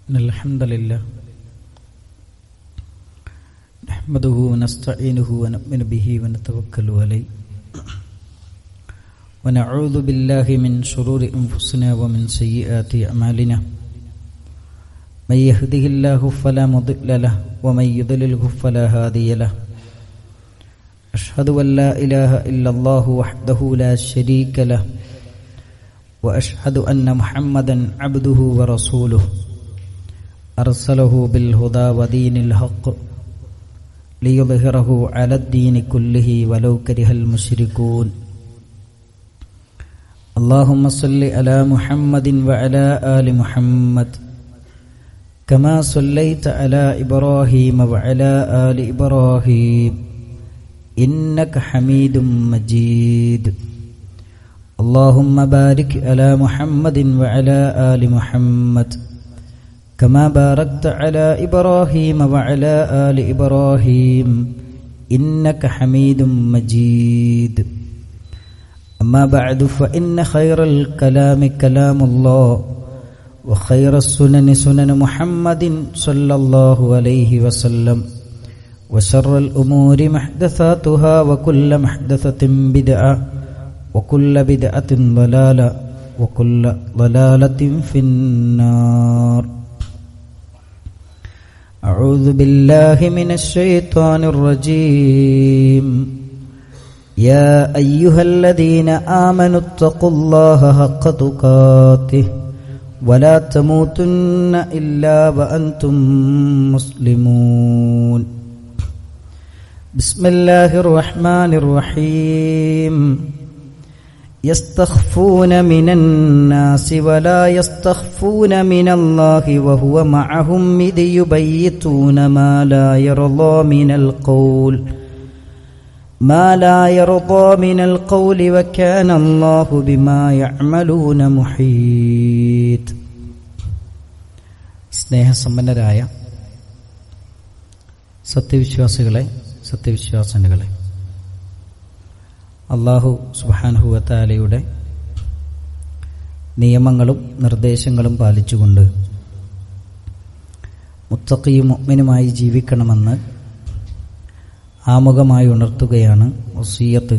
الحمد لله نحمده ونستعينه ونؤمن به ونتوكل عليه ونعوذ بالله من شرور أنفسنا ومن سيئات أعمالنا من يهده الله فلا مضل له ومن يضلله فلا هادي له أشهد أن لا إله إلا الله وحده لا شريك له وأشهد أن محمدا عبده ورسوله أرسله بالهدى ودين الحق ليظهره على الدين كله ولو كره المشركون اللهم صل على محمد وعلى آل محمد كما صليت على إبراهيم وعلى آل إبراهيم إنك حميد مجيد اللهم بارك على محمد وعلى آل محمد كما باركت على إبراهيم وعلى آل إبراهيم إنك حميد مجيد أما بعد فإن خير الكلام كلام الله وخير السنن سنن محمد صلى الله عليه وسلم وشر الأمور محدثاتها وكل محدثة بدعة وكل بدعة ضلالة وكل ضلالة في النار أعوذ بالله من الشيطان الرجيم يا أيها الذين آمنوا اتقوا الله حق تقاته ولا تموتن إلا وأنتم مسلمون بسم الله الرحمن الرحيم يستخفون من الناس ولا يستخفون من الله وهو معهم إذ يبيتون ما لا يرضى من القول وكان الله بما يعملون محيط. സ്നേഹസമ്പന്നരായ സത്യവിശ്വാസികളെ, സത്യവിശ്വാസിനികളെ, അല്ലാഹു സുബ്ഹാനഹു വ തആലയുടെ നിയമങ്ങളും നിർദ്ദേശങ്ങളും പാലിച്ചുകൊണ്ട് മുത്തഖിയും മുഅ്മിനുമായി ജീവിക്കണമെന്ന് ആമുഖമായി ഉണർത്തുകയാണ്, വസിയ്യത്ത്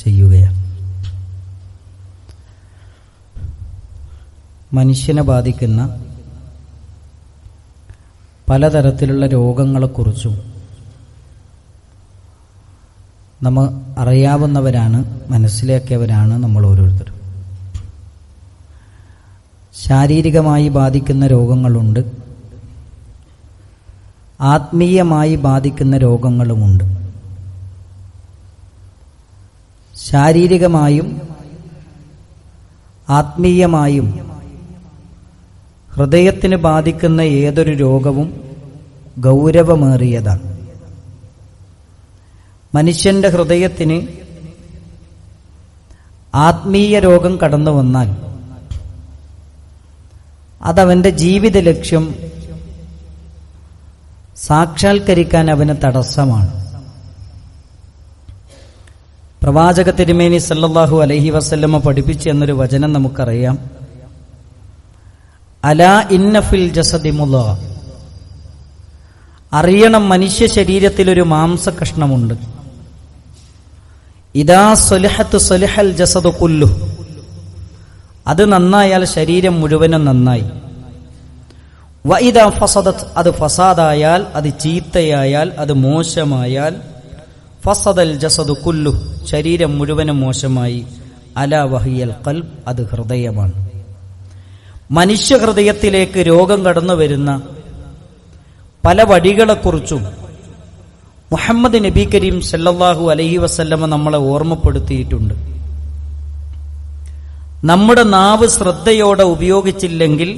ചെയ്യുകയാണ്. മനുഷ്യനെ ബാധിക്കുന്ന പലതരത്തിലുള്ള രോഗങ്ങളെക്കുറിച്ചും നമ്മൾ അറിയാവുന്നവരാണ്, മനസ്സിലാക്കിയവരാണ് നമ്മൾ ഓരോരുത്തരും. ശാരീരികമായി ബാധിക്കുന്ന രോഗങ്ങളുണ്ട്, ആത്മീയമായി ബാധിക്കുന്ന രോഗങ്ങളുമുണ്ട്. ശാരീരികമായും ആത്മീയമായും ഹൃദയത്തിന് ബാധിക്കുന്ന ഏതൊരു രോഗവും ഗൗരവമേറിയതാണ്. മനുഷ്യന്റെ ഹൃദയത്തിന് ആത്മീയ രോഗം കടന്നു വന്നാൽ അതവന്റെ ജീവിത ലക്ഷ്യം സാക്ഷാത്കരിക്കാൻ അവന് തടസ്സമാണ്. പ്രവാചക തിരുമേനി സല്ലല്ലാഹു അലൈഹി വസല്ലമ പഠിപ്പിച്ചു എന്നൊരു വചനം നമുക്കറിയാം. അലാ ഇന്ന ഫിൽ ജസദി മുദ്ഗ, അറിയണം, മനുഷ്യ ശരീരത്തിൽ ഒരു മാംസകഷ്ണമുണ്ട്. ഇദാ സ്വലിഹത്ത് സ്വലിഹൽ ജസദു കുല്ലു, അത് നന്നായാൽ ശരീരം മുഴുവനും നന്നായി. വഇദാ ഫസദത്, അത് ഫസാദായാൽ, അത് ചീത്തയായാൽ, അത് മോശമായാൽ, ഫസദൽ ജസദു കുല്ലു, ശരീരം മുഴുവനും മോശമായി. അലാ വഹിയൽ ഖൽബ്, അത് ഹൃദയമാണ്. മനുഷ്യ ഹൃദയത്തിലേക്ക് രോഗം കടന്നു വരുന്ന പല വഴികളെക്കുറിച്ചും മുഹമ്മദ് നബി കരീം സല്ലല്ലാഹു അലൈഹി വസല്ലമ നമ്മളെ ഓർമ്മപ്പെടുത്തിയിട്ടുണ്ട്. നമ്മുടെ നാവ് ശ്രദ്ധയോടെ ഉപയോഗിച്ചില്ലെങ്കിൽ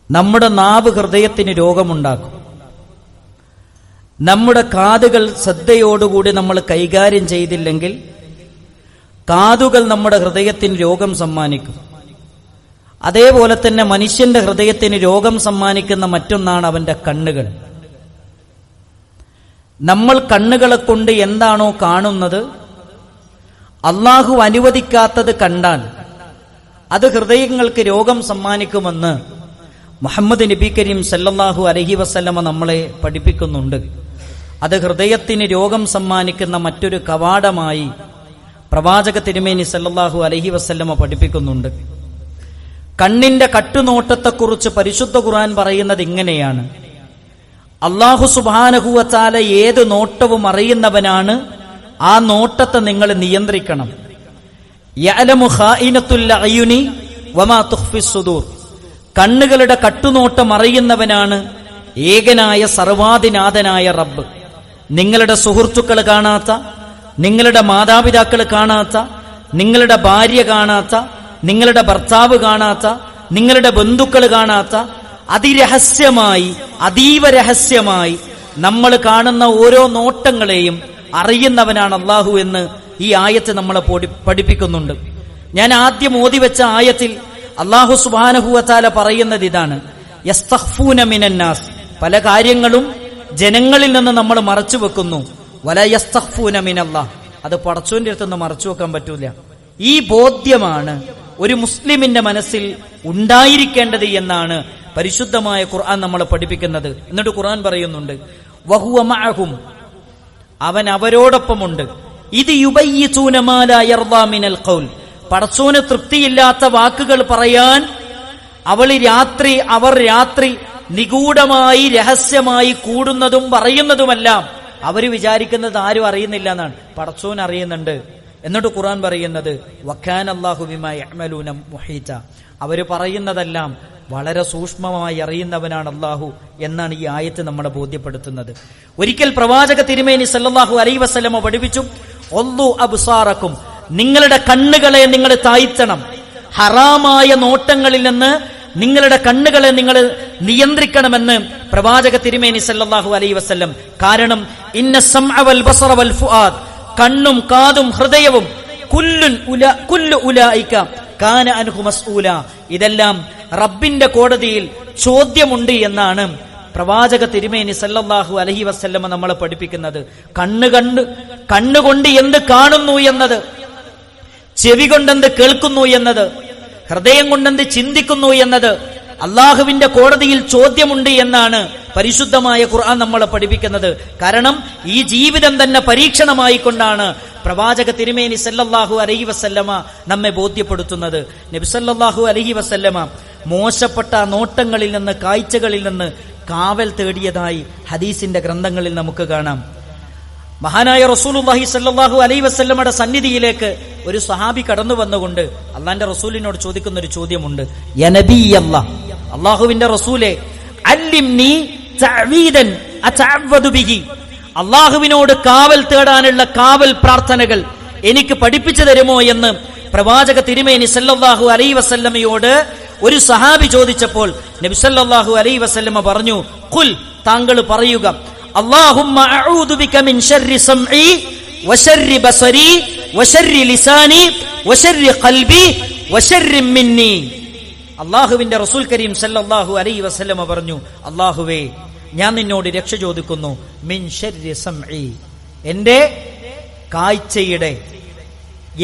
നമ്മുടെ നാവ് ഹൃദയത്തിന് രോഗമുണ്ടാക്കും. നമ്മുടെ കാതുകൾ ശ്രദ്ധയോടുകൂടി നമ്മൾ കൈകാര്യം ചെയ്തില്ലെങ്കിൽ കാതുകൾ നമ്മുടെ ഹൃദയത്തിന് രോഗം സമ്മാനിക്കും. അതേപോലെ തന്നെ മനുഷ്യന്റെ ഹൃദയത്തിന് രോഗം സമ്മാനിക്കുന്ന മറ്റൊന്നാണ് അവന്റെ കണ്ണുകൾ. നമ്മൾ കണ്ണുകളെ കൊണ്ട് എന്താണോ കാണുന്നത്, അള്ളാഹു അനുവദിക്കാത്തത് കണ്ടാൽ അത് ഹൃദയങ്ങൾക്ക് രോഗം സമ്മാനിക്കുമെന്ന് മുഹമ്മദ് നബി കരീം സല്ലല്ലാഹു അലൈഹി വസല്ലമ നമ്മളെ പഠിപ്പിക്കുന്നുണ്ട്. അത് ഹൃദയത്തിന് രോഗം സമ്മാനിക്കുന്ന മറ്റൊരു കവാടമായി പ്രവാചക തിരുമേനി സല്ലല്ലാഹു അലൈഹി വസല്ലമ പഠിപ്പിക്കുന്നുണ്ട്. കണ്ണിന്റെ കട്ടുനോട്ടത്തെക്കുറിച്ച് പരിശുദ്ധ ഖുർആൻ പറയുന്നത് ഇങ്ങനെയാണ്: അല്ലാഹു സുബ്ഹാനഹു വ തആല ഏത് നോട്ടവും അറിയുന്നവനാണ്. ആ നോട്ടത്തെ നിങ്ങൾ നിയന്ത്രിക്കണം. യഅലമു ഖായിനത്തുൽ അയുനി വമാ തുഖ്ഫിസ് സുദൂർ. കണ്ണുകളുടെ കട്ടുനോട്ടം അറിയുന്നവനാണ് ഏകനായ സർവാധിനാഥനായ റബ്ബ്. നിങ്ങളുടെ സുഹൃത്തുക്കൾ കാണാത്ത, നിങ്ങളുടെ മാതാപിതാക്കൾ കാണാത്ത, നിങ്ങളുടെ ഭാര്യ കാണാത്ത, നിങ്ങളുടെ ഭർത്താവ് കാണാത്ത, നിങ്ങളുടെ ബന്ധുക്കൾ കാണാത്ത, അതിരഹസ്യമായി, അതീവ രഹസ്യമായി നമ്മൾ കാണുന്ന ഓരോ നോട്ടങ്ങളെയും അറിയുന്നവനാണ് അല്ലാഹു എന്ന് ഈ ആയത്ത് നമ്മളെ പഠിപ്പിക്കുന്നുണ്ട്. ഞാൻ ആദ്യം ഓതിവെച്ച ആയത്തിൽ അല്ലാഹു സുബ്ഹാനഹു വ തആല പറയുന്നത് ഇതാണ്: യസ്തഖ്ഫൂന മിനന്നാസ്. പല കാര്യങ്ങളും ജനങ്ങളിൽ നിന്ന് നമ്മൾ മറച്ചു വെക്കുന്നു. വല യസ്തഖ്ഫൂന മിനല്ലാഹ്. അത് പടച്ചോന്റെ അടുത്ത് മറച്ചു വെക്കാൻ പറ്റൂല. ഈ ബോധ്യമാണ് ഒരു മുസ്ലിമിന്റെ മനസ്സിൽ ഉണ്ടായിരിക്കേണ്ടത് എന്നാണ് പരിശുദ്ധമായ ഖുർആൻ നമ്മളെ പഠിപ്പിക്കുന്നത്. എന്നിട്ട് ഖുർആൻ പറയുന്നുണ്ട്: വഹുവ മഅഹും. അവൻ അവരോടൊപ്പമുണ്ട്. ഇത് യുബയ്യിതൂന മാ ലാ യർദാ മിനൽ ഖൗൽ. പടച്ചോന് തൃപ്തിയില്ലാത്ത വാക്കുകൾ പറയാൻ അവർ രാത്രി നിഗൂഢമായി രഹസ്യമായി കൂടുന്നതും പറയുന്നതുമെല്ലാം അവർ വിചാരിക്കുന്നത് ആരും അറിയുന്നില്ല എന്നാണ്. പടച്ചോൻ അറിയുന്നുണ്ട്. എന്നിട്ട് ഖുർആൻ പറയുന്നത് വകാനല്ലാഹു ബിമാ യഅമലൂന മുഹീത. അവര് പറയുന്നതെല്ലാം വളരെ സൂക്ഷ്മമായി അറിയുന്നവനാണ് അല്ലാഹു എന്നാണ് ഈ ആയത്ത് നമ്മളെ ബോധ്യപ്പെടുത്തുന്നത്. ഒരിക്കൽ പ്രവാചക തിരുമേനി സല്ലല്ലാഹു അലൈഹി വസല്ലമ പഠിപ്പിച്ചു: ഒല്ലു അബ്സാറക്കും. നിങ്ങളുടെ കണ്ണുകളെ നിങ്ങൾ താഴ്ത്തണം. ഹറാമായ നോട്ടങ്ങളിൽ നിന്ന് നിങ്ങളുടെ കണ്ണുകളെ നിങ്ങൾ നിയന്ത്രിക്കണമെന്ന് പ്രവാചക തിരുമേനി സല്ലല്ലാഹു അലൈഹി വസല്ലം. കാരണം ഇന്ന സമഅ വൽ ബസറ വൽ ഫുആദ്. കണ്ണും കാതും ഹൃദയവും കുല്ലു ഉലൈക കാന അൻഹു മസ്ഊല. ഇതെല്ലാം റബ്ബിന്റെ കോടതിയിൽ ചോദ്യമുണ്ട് എന്നാണ് പ്രവാചക തിരുമേനി സല്ലല്ലാഹു അലൈഹി വസല്ലമ നമ്മളെ പഠിപ്പിക്കുന്നത്. കണ്ണുകൊണ്ട് എന്ത് കാണുന്നു എന്നത്, ചെവി കൊണ്ടെന്ത് കേൾക്കുന്നു എന്നത്, ഹൃദയം കൊണ്ടെന്ത് ചിന്തിക്കുന്നു എന്നത് അള്ളാഹുവിന്റെ കോടതിയിൽ ചോദ്യമുണ്ട് എന്നാണ് പരിശുദ്ധമായ ഖുർആൻ നമ്മളെ പഠിപ്പിക്കുന്നത്. കാരണം ഈ ജീവിതം തന്നെ പരീക്ഷണമായിക്കൊണ്ടാണ് പ്രവാചക തിരുമേനി സല്ലല്ലാഹു അലൈഹി വസല്ലമ നമ്മെ ബോധ്യപ്പെടുത്തുന്നത്. നബി സല്ലല്ലാഹു അലൈഹി വസല്ലമ മോശപ്പെട്ട നോട്ടങ്ങളിൽ നിന്ന്, കാഴ്ചകളിൽ നിന്ന് കാവൽ തേടിയതായി ഹദീസിന്റെ ഗ്രന്ഥങ്ങളിൽ നമുക്ക് കാണാം. മഹാനായ റസൂലുള്ളാഹി സ്വല്ലല്ലാഹു അലൈഹി വസല്ലമയുടെ സന്നിധിയിലേക്ക് ഒരു സഹാബി കടന്നു വന്നുകൊണ്ട് അള്ളാന്റെ റസൂലിനോട് ചോദിക്കുന്ന ഒരു ചോദ്യമുണ്ട്: യാ നബിയല്ലാഹ്, അല്ലാഹുവിന്റെ റസൂലേ, അല്ലിംനി തഅവീദൻ അതഅവദു ബിഹി. അല്ലാഹുവിനോട് കാവൽ തേടാനുള്ള കാവൽ പ്രാർത്ഥനകൾ എനിക്ക് പഠിപ്പിച്ചു തരുമോ എന്ന് പ്രവാചക തിരുമേനി സല്ലല്ലാഹു അലൈഹി വസല്ലമയോട് ഒരു സഹാബി ചോദിച്ചപ്പോൾ നബി സല്ലല്ലാഹു അലൈഹി വസല്ലമ പറഞ്ഞു: ഖുൽ, താങ്കൾ പറയുക, അല്ലാഹുമ്മ അഊദു ബിക മിൻ ശർരി സംഇ വശർരി ബസരി വശർരി ലിസാനി വശർരി ഖൽബി വശർരി മിന്നി. അല്ലാഹുവിന്റെ റസൂൽ കരീം സല്ലല്ലാഹു അലൈഹി വസല്ലമ പറഞ്ഞു: അല്ലാഹുവേ, ഞാൻ നിന്നോട് രക്ഷ ചോദിക്കുന്നു. മിൻ ശർരി സംഇ, എന്റെ കാഴ്ചയുടെ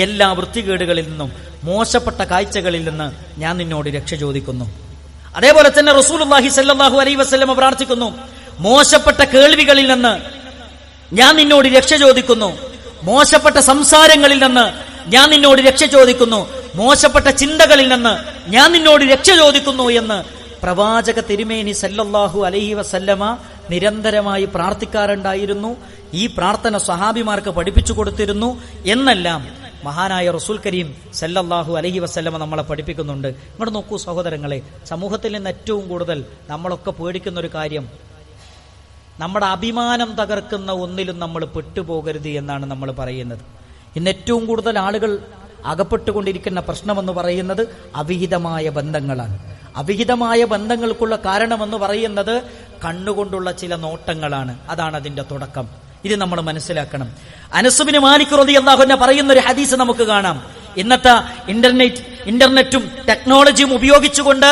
എല്ലാ വൃത്തികേടുകളിൽ നിന്നും, മോശപ്പെട്ട കാഴ്ചകളിൽ നിന്ന് ഞാൻ നിന്നോട് രക്ഷ ചോദിക്കുന്നു. അതേപോലെ തന്നെ റസൂലുള്ളാഹി സ്വല്ലല്ലാഹു അലൈഹി വസല്ലമ പ്രാർത്ഥിക്കുന്നു: മോശപ്പെട്ട കേൾവികളിൽ നിന്ന് ഞാൻ നിന്നോട് രക്ഷ ചോദിക്കുന്നു. മോശപ്പെട്ട സംസാരങ്ങളിൽ നിന്ന് ഞാൻ നിന്നോട് രക്ഷ ചോദിക്കുന്നു. മോശപ്പെട്ട ചിന്തകളിൽ നിന്ന് ഞാൻ നിന്നോട് രക്ഷ ചോദിക്കുന്നു എന്ന് പ്രവാചക തിരുമേനി സല്ലല്ലാഹു അലൈഹി വസല്ലമ നിരന്തരമായി പ്രാർത്ഥിക്കാറുണ്ടായിരുന്നു. ഈ പ്രാർത്ഥന സ്വഹാബിമാർക്ക് പഠിപ്പിച്ചു കൊടുത്തിരുന്നു എന്നെല്ലാം മഹാനായ റസൂൽ കരീം സല്ലല്ലാഹു അലൈഹി വസല്ലമ നമ്മളെ പഠിപ്പിക്കുന്നുണ്ട്. ഇങ്ങോട്ട് നോക്കൂ സഹോദരങ്ങളെ, സമൂഹത്തിൽ നിന്ന് ഏറ്റവും കൂടുതൽ നമ്മളൊക്കെ പേടിക്കുന്ന ഒരു കാര്യം, നമ്മുടെ അഭിമാനം തകർക്കുന്ന ഒന്നിലും നമ്മൾ പെട്ടുപോകരുത് എന്നാണ് നമ്മൾ പറയുന്നത്. ഇന്ന് ഏറ്റവും കൂടുതൽ ആളുകൾ അകപ്പെട്ടുകൊണ്ടിരിക്കുന്ന പ്രശ്നമെന്ന് പറയുന്നത് അവിഹിതമായ ബന്ധങ്ങളാണ്. അവിഹിതമായ ബന്ധങ്ങൾക്കുള്ള കാരണമെന്ന് പറയുന്നത് കണ്ണുകൊണ്ടുള്ള ചില നോട്ടങ്ങളാണ്. അതാണ് അതിന്റെ തുടക്കം. ഇത് നമ്മൾ മനസ്സിലാക്കണം. അനസ് ബിൻ മാലിക് റളിയല്ലാഹു അൻഹു പറയുന്ന ഒരു ഹദീസ് നമുക്ക് കാണാം. ഇന്നത്തെ ഇന്റർനെറ്റും ടെക്നോളജിയും ഉപയോഗിച്ചുകൊണ്ട്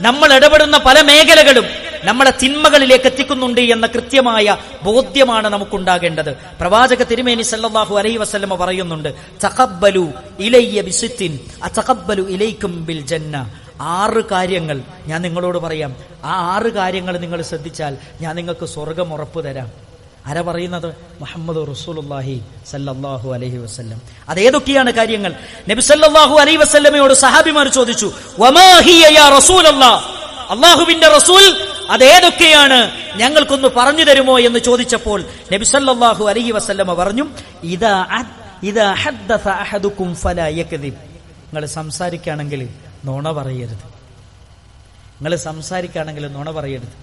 നമ്മൾ ഇടപെടുന്ന പല മേഖലകളും നമ്മളെ തിന്മകളിലേക്ക് എത്തിക്കുന്നുണ്ട് എന്ന കൃത്യമായ ബോധ്യമാണ് നമുക്കുണ്ടാകേണ്ടത്. പ്രവാചക തിരുമേനി സല്ലല്ലാഹു അലൈഹി വസല്ലമ പറയുന്നുണ്ട്: തഖബ്ബലു ഇലയ്യ ബിസിത്തിൻ അതഖബ്ബലു ഇലൈക്കും ബിൽ ജന്ന. 6 കാര്യങ്ങൾ ഞാൻ നിങ്ങളോട് പറയാം. ആ 6 കാര്യങ്ങൾ നിങ്ങൾ ശ്രദ്ധിച്ചാൽ ഞാൻ നിങ്ങൾക്ക് സ്വർഗം ഉറപ്പു തരാം. ആരാ പറയുന്നത്? മുഹമ്മദ് റസൂലുള്ളാഹി സല്ലല്ലാഹു അലൈഹി വസല്ലം. അതേതൊക്കെയാണ് കാര്യങ്ങൾ? നബി സല്ലല്ലാഹു അലൈഹി വസല്ലമയോട് സഹാബിമാർ ചോദിച്ചു, വമാ ഹിയ യാ റസൂലല്ലാഹ്, അല്ലാഹുവിന്റെ റസൂൽ അതേതൊക്കെയാണ്, ഞങ്ങൾക്കൊന്ന് പറഞ്ഞു തരുമോ എന്ന് ചോദിച്ചപ്പോൾ നബി സല്ലല്ലാഹു അലൈഹി വസല്ലമ പറഞ്ഞു, ഇദാ ഹദ്ദസ അഹദുക്കും ഫലാ യക്ദിബ്, നിങ്ങൾ സംസാരിക്കുകയാണെങ്കിൽ നുണ പറയരുത്. നിങ്ങൾ സംസാരിക്കുകയാണെങ്കിൽ നുണ പറയരുത്.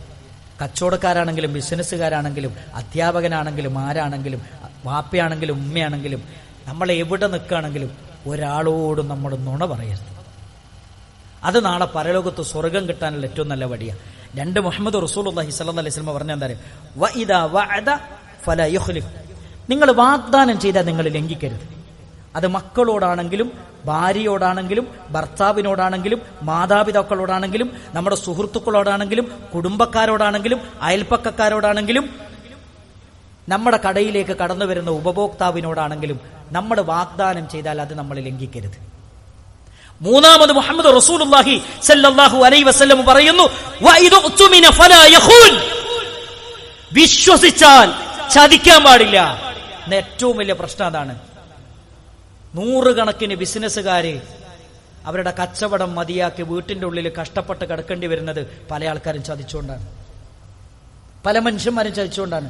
കച്ചവടക്കാരാണെങ്കിലും ബിസിനസ്സുകാരാണെങ്കിലും അധ്യാപകനാണെങ്കിലും ആരാണെങ്കിലും വാപ്പയാണെങ്കിലും ഉമ്മയാണെങ്കിലും നമ്മൾ എവിടെ നിൽക്കുകയാണെങ്കിലും ഒരാളോടും നമ്മൾ നുണ പറയരുത്. അത് നാളെ പരലോകത്ത് സ്വർഗം കിട്ടാനുള്ള ഏറ്റവും നല്ല വഴിയാണ്. 2 മുഹമ്മദ് റസൂലുള്ളാഹി സ്വല്ലല്ലാഹു അലൈഹി വസല്ലം പറഞ്ഞ എന്താ പറയുക, വഇദാ വഅദ ഫലാ യുഖ്ലിഫ്, നിങ്ങൾ വാഗ്ദാനം ചെയ്താൽ നിങ്ങൾ ലംഘിക്കരുത്. അത് മക്കളോടാണെങ്കിലും ഭാര്യയോടാണെങ്കിലും ഭർത്താവിനോടാണെങ്കിലും മാതാപിതാക്കളോടാണെങ്കിലും നമ്മുടെ സുഹൃത്തുക്കളോടാണെങ്കിലും കുടുംബക്കാരോടാണെങ്കിലും അയൽപ്പക്കക്കാരോടാണെങ്കിലും നമ്മുടെ കടയിലേക്ക് കടന്നു വരുന്ന ഉപഭോക്താവിനോടാണെങ്കിലും നമ്മൾ വാഗ്ദാനം ചെയ്താൽ അത് നമ്മൾ ലംഘിക്കരുത്. 3 മുഹമ്മദ് റസൂലുള്ളാഹി സല്ലല്ലാഹു അലൈഹി വസല്ലം പറയുന്നു, വഇദുഅ്തുമിന ഫലാ യഖൂൻ, വിശ്വസിച്ചാൽ ചതിക്കാൻ പാടില്ല. ഏറ്റവും വലിയ പ്രശ്നം അതാണ്. 100 കണക്കിന് ബിസിനസ്സുകാര് അവരുടെ കച്ചവടം മതിയാക്കി വീട്ടിന്റെ ഉള്ളിൽ കഷ്ടപ്പെട്ട് കിടക്കേണ്ടി വരുന്നത് പല ആൾക്കാരും ചതിച്ചുകൊണ്ടാണ്. പല മനുഷ്യന്മാരും ചതിച്ചുകൊണ്ടാണ്.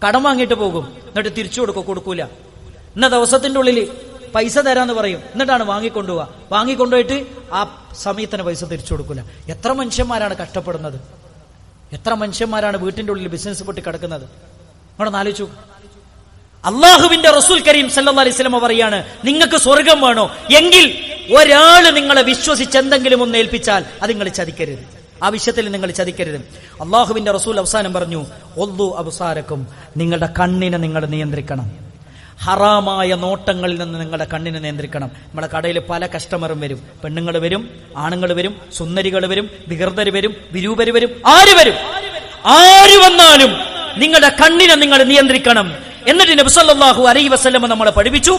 കടം വാങ്ങിയിട്ട് പോകും, എന്നിട്ട് തിരിച്ചു കൊടുക്കൂല. ഇന്ന ദിവസത്തിന്റെ ഉള്ളിൽ പൈസ തരാന്ന് പറയും, എന്നിട്ടാണ് വാങ്ങിക്കൊണ്ടുപോവുക. വാങ്ങിക്കൊണ്ടുപോയിട്ട് ആ സമയത്തിന് പൈസ തിരിച്ചു കൊടുക്കൂല. എത്ര മനുഷ്യന്മാരാണ് കഷ്ടപ്പെടുന്നത്? എത്ര മനുഷ്യന്മാരാണ് വീട്ടിന്റെ ഉള്ളിൽ ബിസിനസ് പൊട്ടി കിടക്കുന്നത്? നിങ്ങളൊന്ന് ആലോചിച്ചു. അള്ളാഹുവിന്റെ റസൂൽ കരീം സല്ലല്ലാഹു അലൈഹി വസല്ലം പറയാണ്, നിങ്ങൾക്ക് സ്വർഗം വേണോ എങ്കിൽ ഒരാള് നിങ്ങളെ വിശ്വസിച്ച് എന്തെങ്കിലും ഒന്ന് ഏൽപ്പിച്ചാൽ അത് നിങ്ങൾ ചതിക്കരുത്. ആ വിഷയത്തിൽ നിങ്ങൾ ചതിക്കരുത്. അള്ളാഹുവിന്റെ റസൂൽ അവസാനം പറഞ്ഞു, ഒല്ലു അബ്സാരക്കും, നിങ്ങളുടെ കണ്ണിനെ നിങ്ങൾ നിയന്ത്രിക്കണം. ഹറാമായ നോട്ടങ്ങളിൽ നിന്ന് നിങ്ങളുടെ കണ്ണിനെ നിയന്ത്രിക്കണം. നമ്മുടെ കടയിൽ പല കസ്റ്റമറും വരും. പെണ്ണുങ്ങൾ വരും, ആണുങ്ങൾ വരും, സുന്ദരികൾ വരും, വികൃതർ വരും, വിരൂപര് വരും, ആര് വന്നാലും നിങ്ങളുടെ കണ്ണിനെ നിങ്ങൾ നിയന്ത്രിക്കണം. എന്നിട്ട് നബി സല്ലല്ലാഹു അലൈഹി വസല്ലം നമ്മളെ പഠിപ്പിച്ചു,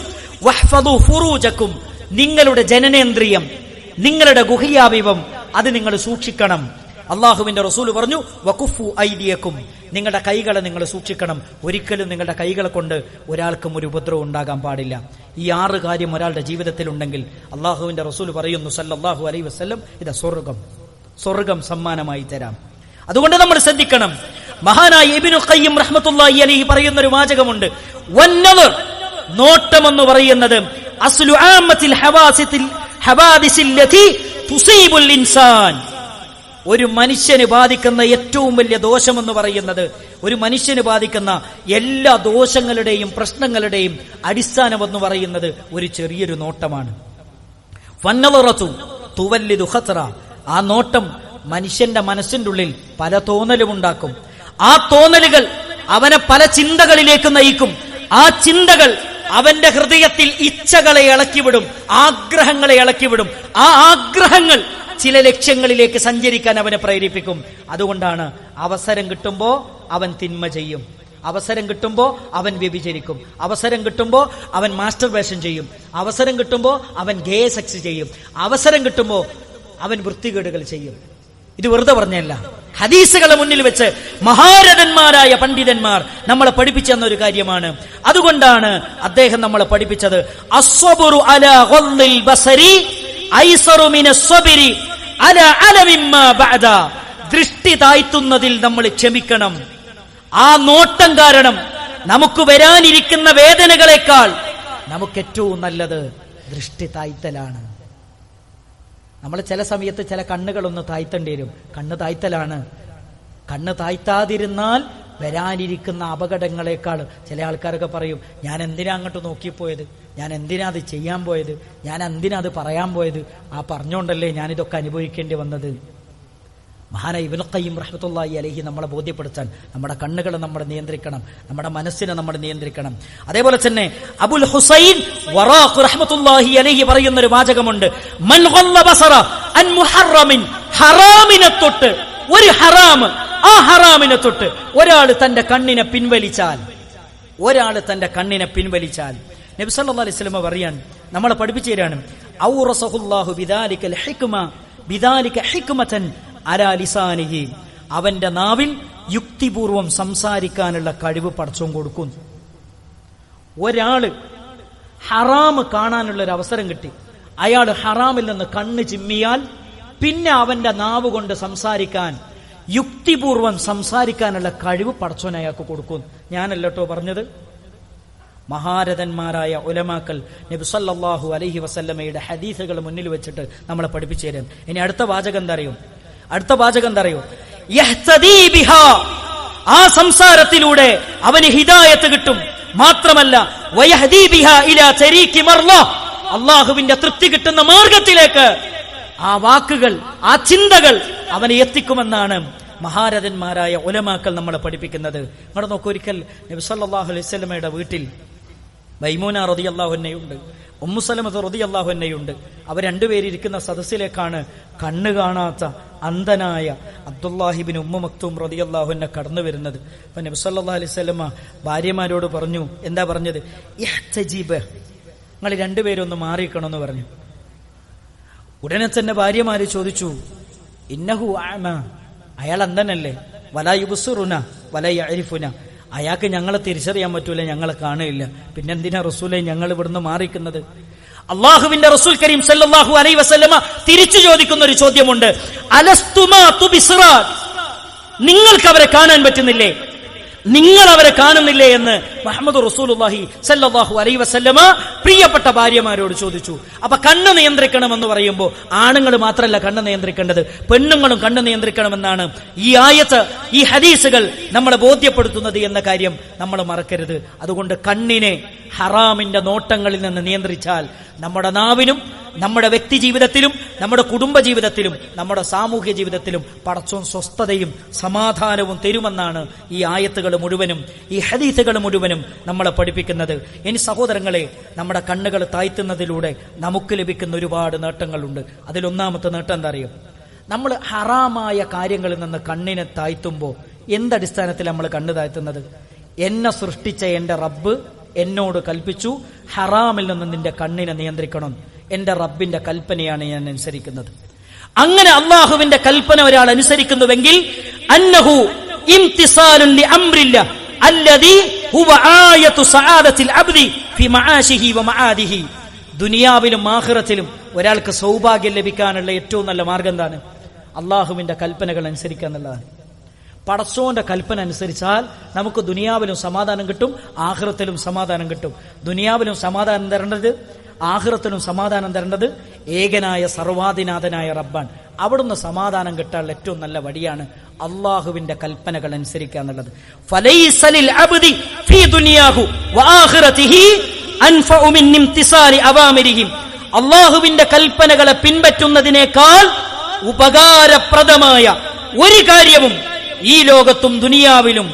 വഹ്ഫദു ഫുറൂജക്കും, നിങ്ങളുടെ ജനനേന്ദ്രിയം, നിങ്ങളുടെ ഗുഹ്യാവയവം അത് നിങ്ങൾ സൂക്ഷിക്കണം. അള്ളാഹുവിന്റെ റസൂൽ പറഞ്ഞു, വകുഫു ഐദിയക്കും, നിങ്ങളുടെ കൈകളെ നിങ്ങൾ സൂക്ഷിക്കണം. ഒരിക്കലും നിങ്ങളുടെ കൈകളെ കൊണ്ട് ഒരാൾക്കും ഒരു ഉപദ്രവം ഉണ്ടാകാൻ പാടില്ല. ഈ 6 കാര്യം ഒരാളുടെ ജീവിതത്തിൽ ഉണ്ടെങ്കിൽ അള്ളാഹുവിന്റെ റസൂൽ പറയുന്നു സല്ലല്ലാഹു അലൈഹി വസല്ലം, ഇതാ സ്വർഗം സമ്മാനമായി തരാം. അതുകൊണ്ട് നമ്മൾ ശ്രദ്ധിക്കണം. മഹാനായ ഇബ്നുൽ ഖയ്യിം റഹ്മത്തുള്ളാഹി അലൈഹി പറയുന്ന ഒരു വാചകമുണ്ട്, വന്നദർ, നോട്ടം എന്ന് പറയുന്നത് അസ്ലു ആമത്തിൽ ഹവാദിസിൽ ലതി തുസീബുൽ ഇൻസാൻ, ഒരു മനുഷ്യന് ബാധിക്കുന്ന ഏറ്റവും വലിയ ദോഷമെന്ന് പറയുന്നത്, ഒരു മനുഷ്യന് ബാധിക്കുന്ന എല്ലാ ദോഷങ്ങളുടെയും പ്രശ്നങ്ങളുടെയും അടിസ്ഥാനമെന്ന് പറയുന്നത് ഒരു ചെറിയൊരു നോട്ടമാണ്. ഫന്നളറതു തുവല്ലിദു ഖത്റ, ആ നോട്ടം മനുഷ്യന്റെ മനസ്സിന്റെ ഉള്ളിൽ പല തോന്നലും ഉണ്ടാക്കും. ആ തോന്നലുകൾ അവനെ പല ചിന്തകളിലേക്ക് നയിക്കും. ആ ചിന്തകൾ അവന്റെ ഹൃദയത്തിൽ ഇച്ഛകളെ ഇളക്കിവിടും, ആഗ്രഹങ്ങളെ ഇളക്കിവിടും. ആ ആഗ്രഹങ്ങൾ ചില ലക്ഷ്യങ്ങളിലേക്ക് സഞ്ചരിക്കാൻ അവനെ പ്രേരിപ്പിക്കും. അതുകൊണ്ടാണ് അവസരം കിട്ടുമ്പോ അവൻ തിന്മ ചെയ്യും, അവസരം കിട്ടുമ്പോ അവൻ വ്യഭിചരിക്കും, അവസരം കിട്ടുമ്പോ അവൻ മാസ്റ്റർബേഷൻ ചെയ്യും, അവസരം കിട്ടുമ്പോ അവൻ ഗേ സെക്സ് ചെയ്യും, അവസരം കിട്ടുമ്പോ അവൻ വൃത്തികേടുകൾ ചെയ്യും. ഇത് വെറുതെ പറഞ്ഞല്ല. ഹദീസുകളെ മുന്നിൽ വെച്ച് മഹാരഥന്മാരായ പണ്ഡിതന്മാർ നമ്മളെ പഠിപ്പിച്ചു തന്ന ഒരു കാര്യമാണ്. അതുകൊണ്ടാണ് അദ്ദേഹം നമ്മളെ പഠിപ്പിച്ചത്, അസ്സബ്റു അലാ ഗദ്ദിൽ ബസരി ഐസറു മിനസ്സബ്രി അലാ അലമിമ്മാ ബഅദ, ദൃഷ്ടി താഴ്ത്തുന്നതിൽ നമ്മൾ ക്ഷമിക്കണം. ആ നോട്ടം കാരണം നമുക്ക് വരാനിരിക്കുന്ന വേദനകളെക്കാൾ നമുക്ക് ഏറ്റവും നല്ലത് ദൃഷ്ടി താഴ്ത്തലാണ്. നമ്മൾ ചില സമയത്ത് ചില കണ്ണുകളൊന്ന് താഴ്ത്തേണ്ടി വരും. കണ്ണ് താഴ്ത്തലാണ്. കണ്ണ് താഴ്ത്താതിരുന്നാൽ വരാനിരിക്കുന്ന അപകടങ്ങളെക്കാൾ, ചില ആൾക്കാരൊക്കെ പറയും, ഞാൻ എന്തിനാ അങ്ങോട്ട് നോക്കിപ്പോയത്, ഞാൻ എന്തിനാ അത് ചെയ്യാൻ പോയത്, ഞാൻ എന്തിനാ അത് പറയാൻ പോയത്, ആ പറഞ്ഞുകൊണ്ടല്ലേ ഞാനിതൊക്കെ അനുഭവിക്കേണ്ടി വന്നത്. മഹാനായ ഇബ്നുൽ ഖയ്യിം റഹ്മത്തുള്ളാഹി അലൈഹി നമ്മളെ ബോധ്യപ്പെടുത്താൻ നമ്മുടെ കണ്ണുകളെ നമ്മൾ നിയന്ത്രിക്കണം, നമ്മുടെ മനസ്സിനെ നമ്മൾ നിയന്ത്രിക്കണം. അതേപോലെ തന്നെ അബുൽ ഹുസൈൻ വറാഖ് റഹ്മത്തുള്ളാഹി അലൈഹി പറയുന്ന ഒരു വാചകമുണ്ട്, മൻ ഗല്ല ബസറ അൻ മുഹറമിൻ, ഹറാമിനെ തൊട്ട്, ഒരു ഹറാം, ആ ഹറാമിനെ തൊട്ട് ഒരാൾ തന്റെ കണ്ണിനെ പിൻവലിച്ചാൽ, നബി സല്ലല്ലാഹു അലൈഹി വസല്ലം പറയാൻ നമ്മളെ പഠിപ്പിച്ചു തരാണ്, ഔറസഹുല്ലാഹു ബിദാലികൽ ഹിക്മ ബിദാലിക ഹിക്മതൻ അലാ ലിസാനിഹി, അവന്റെ നാവിൽ യുക്തിപൂർവം സംസാരിക്കാനുള്ള കഴിവ് പടച്ചോൻ കൊടുക്കും. ഒരാള് ഹറാം കാണാനുള്ള ഒരു അവസരം കിട്ടി, അയാൾ ഹറാമിൽ നിന്ന് കണ്ണ് ചിമ്മിയാൽ പിന്നെ അവന്റെ നാവ് കൊണ്ട് സംസാരിക്കാൻ, യുക്തിപൂർവം സംസാരിക്കാനുള്ള കഴിവ് പടച്ചോൻ അയാൾക്ക് കൊടുക്കും. ഞാനല്ലോ പറഞ്ഞത്, മഹാരഥന്മാരായ ഉലമാക്കൾ നബി സല്ലല്ലാഹു അലൈഹി വസല്ലമയുടെ ഹദീസുകൾ മുന്നിൽ വെച്ചിട്ട് നമ്മളെ പഠിപ്പിച്ചു തരാം. ഇനി അടുത്ത വാചകം എന്താ അറിയോ? യഹ്തദീ ബിഹാ, ആ സംസാരത്തിലൂടെ അവന് ഹിദായത്ത് കിട്ടും. മാത്രമല്ല വയഹ്ദീ ബിഹാ ഇലാ തരീഖി മർള, അല്ലാഹുവിന്റെ തൃപ്തി കിട്ടുന്ന മാർഗത്തിലേക്ക് ആ വാക്കുകൾ, ആ ചിന്തകൾ അവനെ എത്തിക്കുമെന്നാണ് മഹാരഥന്മാരായ ഉലമാക്കൾ നമ്മളെ പഠിപ്പിക്കുന്നത്. അവിടെ നോക്കൂ, ഒരിക്കൽ നബി സല്ലല്ലാഹു അലൈഹി വസല്ലമയുടെ വീട്ടിൽ മൈമൂന റളിയല്ലാഹു അൻഹയുണ്ട്, ഉമ്മു സലമ റളിയല്ലാഹു അൻഹയുണ്ട്. അവർ രണ്ടുപേരിയ്ക്കുന്ന സദസ്സിലേക്കാണ് കണ്ണ് കാണാത്ത അന്ധനായ അബ്ദുല്ലാഹിബ്നു ഉമ്മു മക്തൂം റളിയല്ലാഹു അൻഹു കടന്നു വരുന്നത്. അപ്പൊ നബി സല്ലല്ലാഹു അലൈഹി വസല്ലമ ഭാര്യമാരോട് പറഞ്ഞു, എന്താ പറഞ്ഞത്? ഇഹ്തജീബ്, നിങ്ങൾ രണ്ടുപേരും ഒന്ന് മാറിക്കണമെന്ന് പറഞ്ഞു. ഉടനെ തന്നെ ഭാര്യമാര് ചോദിച്ചു, ഇന്നഹു അഅമ, അയാൾ അന്ധനല്ലേ, വലാ യുബ്സിറുന വലാ യഅരിഫുന, അയാൾക്ക് ഞങ്ങളെ തിരിച്ചറിയാൻ പറ്റൂല, ഞങ്ങളെ കാണുകയില്ല, പിന്നെന്തിനാ റസൂലെ ഞങ്ങൾ ഇവിടുന്ന് മാറിക്കുന്നത്? അള്ളാഹുവിന്റെ റസൂൽ കരീം സല്ലല്ലാഹു അലൈഹി വസല്ലമ തിരിച്ചു ചോദിക്കുന്ന ഒരു ചോദ്യമുണ്ട്, അലസ്തുമാ തുബ്സിറാൻ, നിങ്ങൾക്ക് അവരെ കാണാൻ പറ്റുന്നില്ലേ, നിങ്ങൾ അവരെ കാണുന്നില്ലേ എന്ന് മുഹമ്മദ് റസൂലുള്ളാഹി സല്ലല്ലാഹു അലൈഹി വസല്ലമ പ്രിയപ്പെട്ട ഭാര്യമാരോട് ചോദിച്ചു. അപ്പൊ കണ്ണ് നിയന്ത്രിക്കണമെന്ന് പറയുമ്പോൾ ആണുങ്ങൾ മാത്രമല്ല കണ്ണ് നിയന്ത്രിക്കേണ്ടത്, പെണ്ണുങ്ങളും കണ്ണ് നിയന്ത്രിക്കണമെന്നാണ് ഈ ആയത്ത്, ഈ ഹദീസുകൾ നമ്മളെ ബോധ്യപ്പെടുത്തുന്നത് എന്ന കാര്യം നമ്മൾ മറക്കരുത്. അതുകൊണ്ട് കണ്ണിനെ ഹറാമിന്റെ നോട്ടങ്ങളിൽ നിന്ന് നിയന്ത്രിച്ചാൽ നമ്മുടെ നാവിനും നമ്മുടെ വ്യക്തി ജീവിതത്തിലും നമ്മുടെ കുടുംബ ജീവിതത്തിലും നമ്മുടെ സാമൂഹ്യ ജീവിതത്തിലും പടച്ചോൻ സ്വസ്ഥതയും സമാധാനവും തരുമെന്നാണ് ഈ ആയത്തുകൾ മുഴുവനും, ഈ ഹദീസുകൾ മുഴുവനും നമ്മളെ പഠിപ്പിക്കുന്നത്. ഇനി സഹോദരങ്ങളെ, നമ്മുടെ കണ്ണുകൾ താഴ്ത്തുന്നതിലൂടെ നമുക്ക് ലഭിക്കുന്ന ഒരുപാട് നേട്ടങ്ങളുണ്ട്. അതിലൊന്നാമത്തെ നേട്ടം എന്താ അറിയോ? നമ്മൾ ഹറാമായ കാര്യങ്ങളിൽ നിന്ന് കണ്ണിനെ താഴ്ത്തുമ്പോൾ എന്തടിസ്ഥാനത്തിൽ നമ്മൾ കണ്ണ് താഴ്ത്തുന്നത്? എന്നെ സൃഷ്ടിച്ച എന്റെ റബ്ബ് എന്നോട് കൽപ്പിച്ചു, ഹറാമിൽ നിന്ന് നിന്റെ കണ്ണിനെ നിയന്ത്രിക്കണം, എന്റെ റബ്ബിന്റെ കൽപ്പനയാണ് ഞാൻ അനുസരിക്കുന്നത്. അങ്ങനെ അള്ളാഹുവിന്റെ കൽപ്പന ഒരാൾ അനുസരിക്കുന്നുവെങ്കിൽ അന്നഹു ഇംതിസാലുൻ ലിഅംരില്ല അല്ലദീ ഹുവ ആയതു സആദത്തിൽ അബ്ദി ഫി മആശിഹി വ മആദിഹി. ദുനിയാവിലും ആഖിറത്തിലും ഒരാൾക്ക് സൗഭാഗ്യം ലഭിക്കാനുള്ള ഏറ്റവും നല്ല മാർഗം എന്താണ്? അള്ളാഹുവിന്റെ കൽപ്പനകൾ അനുസരിക്കുക എന്നുള്ളതാണ്. പടച്ചോന്റെ കൽപ്പന അനുസരിച്ചാൽ നമുക്ക് ദുനിയാവിലും സമാധാനം കിട്ടും, ആഖിറത്തിലും സമാധാനം കിട്ടും. ദുനിയാവിലും സമാധാനം തരേണ്ടത്, ആഖിറത്തിലും സമാധാനം തരേണ്ടത് ഏകനായ സർവാധിനാഥനായ റബ്ബാൻ. അവിടുന്ന് സമാധാനം കിട്ടാനുള്ള ഏറ്റവും നല്ല വഴിയാണ് അള്ളാഹുവിന്റെ കൽപ്പനകൾ അനുസരിക്കുക എന്നുള്ളത്. ഫലൈസലിൽ അബ്ദി ഫീ ദുനിയാഹു വആഖിറതിഹി അൻഫഉ മിൻ ഇംതിസാലി അവാമിരിഹിം. അള്ളാഹുവിന്റെ കൽപ്പനകളെ പിൻപറ്റുന്നതിനേക്കാൾ ഉപകാരപ്രദമായ ഒരു കാര്യവും ഈ ലോകത്തും ദുനിയാവിലും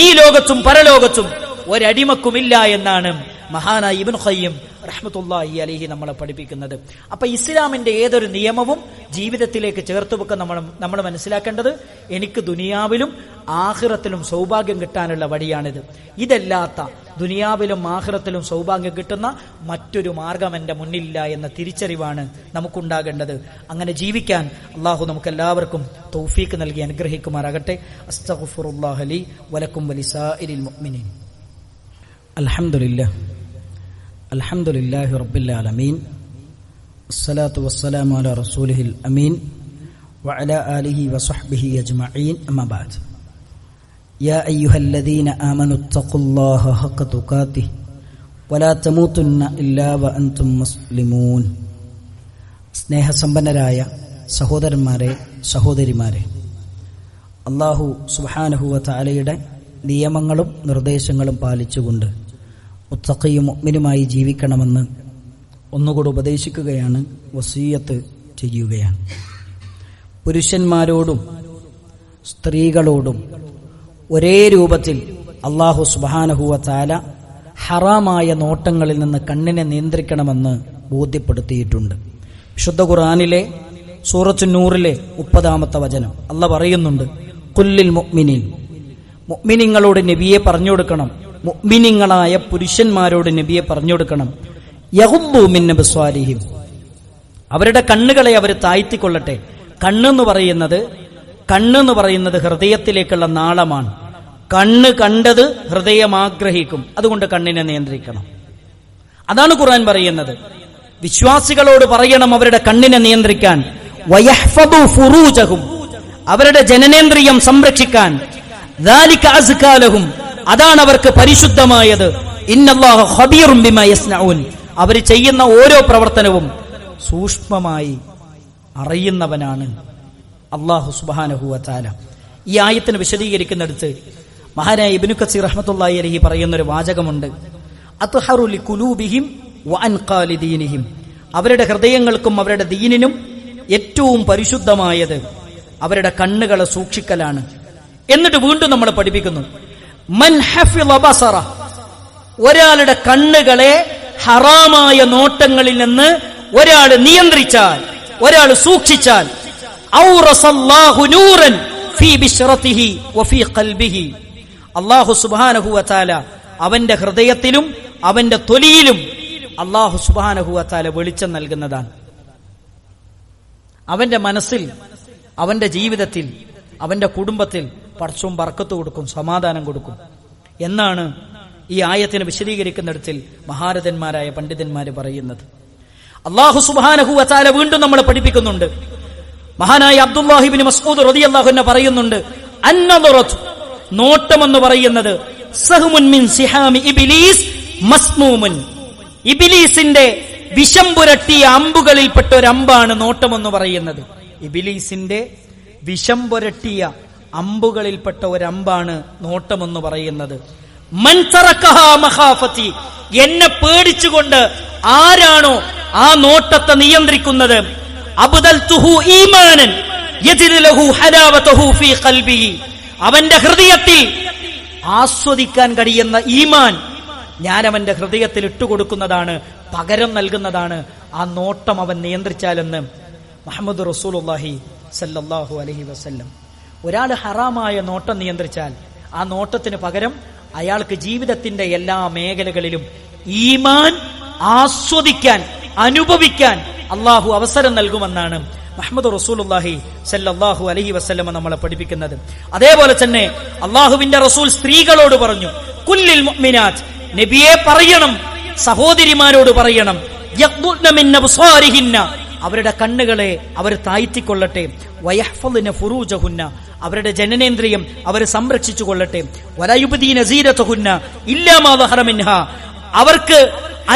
ഈ ലോകത്തും പരലോകത്തും ഒരടിമക്കുമില്ല എന്നാണ് മഹാനായ ഇബ്നു ഖയ്യിം റഹ്മത്തുള്ളാഹി അലൈഹി നമ്മളെ പഠിപ്പിക്കുന്നത്. അപ്പൊ ഇസ്ലാമിന്റെ ഏതൊരു നിയമവും ജീവിതത്തിലേക്ക് ചേർത്ത് വെക്കാൻ നമ്മൾ മനസ്സിലാക്കേണ്ടത് എനിക്ക് ദുനിയാവിലും ആഖിറത്തിലും സൗഭാഗ്യം കിട്ടാനുള്ള വഴിയാണിത്. ഇതല്ലാത്ത ദുനിയാവിലും ആഖിറത്തിലും സൗഭാഗ്യം കിട്ടുന്ന മറ്റൊരു മാർഗം എന്റെ മുന്നിലില്ല എന്ന തിരിച്ചറിവാണ് നമുക്കുണ്ടാകേണ്ടത്. അങ്ങനെ ജീവിക്കാൻ അള്ളാഹു നമുക്കെല്ലാവർക്കും തൗഫീഖ് നൽകി അനുഗ്രഹിക്കുമാറാകട്ടെ. അസ്തഗ്ഫിറുല്ലാഹ ലി വലക്കും വലിസാഇരിൽ മുഅ്മിനീൻ. അൽഹംദുലില്ലാഹ് അൽഹംദുലില്ലാഹി റബ്ബിൽ ആലമീൻ. അസ്സലാത്തു വസ്സലാമു അലാ റസൂലിഹിൽ അമീൻ വഅലാ ആലിഹി വസഹ്ബിഹി അജ്മഈൻ. അമ്മാ ബഅദ്. യാ അയ്യുഹല്ലദീന ആമനു തഖുല്ലാഹ ഹഖ്ക തുഖാതിഹി വലാ തമൂതുന്ന ഇല്ലാ വഅൻതും മുസ്ലിമൂൻ. സ്നേഹസമ്പന്നരായ സഹോദരന്മാരെ, സഹോദരിമാരെ, അല്ലാഹു സുബ്ഹാനഹു വ തആലയുടെ നിയമങ്ങളും നിർദ്ദേശങ്ങളും പാലിച്ചുകൊണ്ട് മുത്തഖിയും മുഅ്മിനുമായി ജീവിക്കണമെന്ന് ഒന്നുകൂടി ഉപദേശിക്കുകയാണ്, വസിയ്യത്ത് ചെയ്യുകയാണ്. പുരുഷന്മാരോടും സ്ത്രീകളോടും ഒരേ രൂപത്തിൽ അല്ലാഹു സുബ്ഹാനഹു വ തആല ഹറാമായ നോട്ടങ്ങളിൽ നിന്ന് കണ്ണിനെ നിയന്ത്രിക്കണമെന്ന് ബോധ്യപ്പെടുത്തിയിട്ടുണ്ട്. വിശുദ്ധ ഖുർആനിലെ സൂറത്തു നൂറിലെ 30-ാമത്തെ വചനം അല്ലാഹ് പറയുന്നുണ്ട്, ഖുല്ലിൽ മുഅ്മിനീൻ, മുഅ്മിനീങ്ങളോട് നബിയെ പറഞ്ഞു കൊടുക്കണം, മുഅ്മിനീങ്ങളായ പുരുഷന്മാരോട് നബിയെ പറഞ്ഞു കൊടുക്കണം, യഗ്ദൂ മിൻ അബ്സാരിഹിം, അവരുടെ കണ്ണുകളെ അവർ താഴ്ത്തിക്കൊള്ളട്ടെ, കണ്ണെന്ന് പറയുന്നത് ഹൃദയത്തിലേക്കുള്ള നാളമാണ്. കണ്ണ് കണ്ടത് ഹൃദയം ആഗ്രഹിക്കും. അതുകൊണ്ട് കണ്ണിനെ നിയന്ത്രിക്കണം. അതാണ് ഖുർആൻ പറയുന്നത്. വിശ്വാസികളോട് പറയണം അവരുടെ കണ്ണിനെ നിയന്ത്രിക്കാൻ. വയഹ്ഫദു ഫുറൂജഹും, അവരുടെ ജനനേന്ദ്രിയം സംരക്ഷിക്കാൻ. ദാലിക അസ്കാ ലഹും, അതാണ് അവർക്ക് പരിശുദ്ധമായത്. ഇന്നല്ലാഹ ഖബീറും ബിമാ യസ്നഊൻ, അവർ ചെയ്യുന്ന ഓരോ പ്രവർത്തനവും സൂക്ഷ്മമായി അറിയുന്നവനാണ് അല്ലാഹു സുബ്ഹാനഹു വ തആല. ഈ ആയത്തിനെ വിശദീകരിക്കുന്നിടത്ത് മഹാനായ ഇബ്നു കസീർ റഹ്മത്തുള്ളാഹി അലൈഹി പറയുന്നൊരു വാചകമുണ്ട്. അത്ഹറു ലിഖുലൂബിഹിം വഅൻഖാ ലിദീനിഹിം, അവരുടെ ഹൃദയങ്ങൾക്കും അവരുടെ ദീനിനും ഏറ്റവും പരിശുദ്ധമായത് അവരുടെ കണ്ണുകളെ സൂക്ഷിക്കലാണ്. എന്നിട്ട് വീണ്ടും നമ്മൾ പഠിപ്പിക്കുന്നു, മൻ ഹഫിള ബസറ, ഒരാളുടെ കണ്ണുകളെ ഹറാമായ നോട്ടങ്ങളിൽ നിന്ന് ഒരാൾ നിയന്ത്രിച്ചാൽ, ഒരാൾ സൂക്ഷിച്ചാൽ, ഔറസല്ലാഹു നൂറൻ ഫീ ബിശ്റതിഹി വഫീ ഖൽബിഹി, അല്ലാഹു സുബ്ഹാനഹു വ തആല അവന്റെ ഹൃദയത്തിലും അവന്റെ തൊലിയിലും അല്ലാഹു സുബ്ഹാനഹു വ തആല വെളിച്ചം നൽകുന്നതാണ്. അവന്റെ മനസ്സിൽ, അവന്റെ ജീവിതത്തിൽ, അവന്റെ കുടുംബത്തിൽ പടച്ചോൻ ബർക്കത്ത് കൊടുക്കും, സമാധാനം കൊടുക്കും എന്നാണ് ഈ ആയത്തിനെ വിശദീകരിക്കുന്നിടത്തിൽ മഹാരഥന്മാരായ പണ്ഡിതന്മാര് പറയുന്നത്. അല്ലാഹു സുബ്ഹാനഹു വ തആല വീണ്ടും നമ്മളെ പഠിപ്പിക്കുന്നുണ്ട്. മഹാനായ അബ്ദുല്ലാഹി ഇബ്നു മസ്ഊദ് റളിയല്ലാഹു അൻഹു പറയുന്നുണ്ട്, അന്നദറതു, നോട്ടമെന്ന് പറയുന്നത് സഹ്മുൻ മിൻ സിഹാമി ഇബ്ലീസ് മസ്മൂമുൻ, ഇബ്ലീസിന്റെ വിഷം പുരട്ടിയ അമ്പുകളിൽപ്പെട്ട ഒരു അമ്പാണ് നോട്ടമെന്ന് പറയുന്നത്. ഇബ്ലീസിന്റെ വിഷം പുരട്ടിയ അമ്പുകളിൽപ്പെട്ട ഒരു അമ്പാണ് നോട്ടമെന്ന് പറയുന്നത്. മൻ തറക്കഹാ മഖാഫതി, എന്നെ പേടിച്ചുകൊണ്ട് ആരാണോ ആ നോട്ടത്തെ നിയന്ത്രിക്കുന്നത്, അബ്ദൽതുഹു ഈമാനൻ യജിദു ലഹു ഹലാവതഹു ഫീ ഖൽബിഹി, അവന്റെ ഹൃദയത്തിൽ ആസ്വദിക്കാൻ കഴിയുന്ന ഈമാൻ ഞാൻ അവന്റെ ഹൃദയത്തിൽ ഇട്ടുകൊടുക്കുന്നതാണ്, പകരം നൽകുന്നതാണ് ആ നോട്ടം അവൻ നിയന്ത്രിച്ചാലെന്ന് മുഹമ്മദ് റസൂലുള്ളാഹി സല്ലല്ലാഹു അലൈഹി വസല്ലം. ഒരാൾ ഹറാമായ നോട്ടം നിയന്ത്രിച്ചാൽ ആ നോട്ടത്തിന് പകരം അയാൾക്ക് ജീവിതത്തിന്റെ എല്ലാ മേഖലകളിലും ഈമാൻ ആസ്വദിക്കാൻ, അനുഭവിക്കാൻ അള്ളാഹു അവസരം നൽകുമെന്നാണ് മുഹമ്മദ് റസൂലുള്ളാഹി സല്ലല്ലാഹു അലൈഹി വസല്ലം നമ്മളെ പഠിപ്പിക്കുന്നത്. അതേപോലെ തന്നെ അള്ളാഹുവിന്റെ റസൂൽ സ്ത്രീകളോട് പറഞ്ഞു, കുല്ലിൽ മുഅ്മിനാത്ത്, നബിയെ പറയണം, സഹോദരിമാരോട് പറയണം, യഖ്ദുന മിൻ അബ്സാരിഹിന്ന, അവരുടെ കണ്ണുകളെ അവർ താഴ്ത്തിക്കൊള്ളട്ടെ, വയഹ്ഫളിന ഫുറൂജഹുന്ന, അവരുടെ ജനനേന്ദ്രിയം അവർ സംരക്ഷിച്ചു കൊള്ളട്ടെ, വലാ യുബ്ദീന സീനതഹുന്ന ഇല്ലാ മാ ദഹറ മിൻഹാ, അവർക്ക്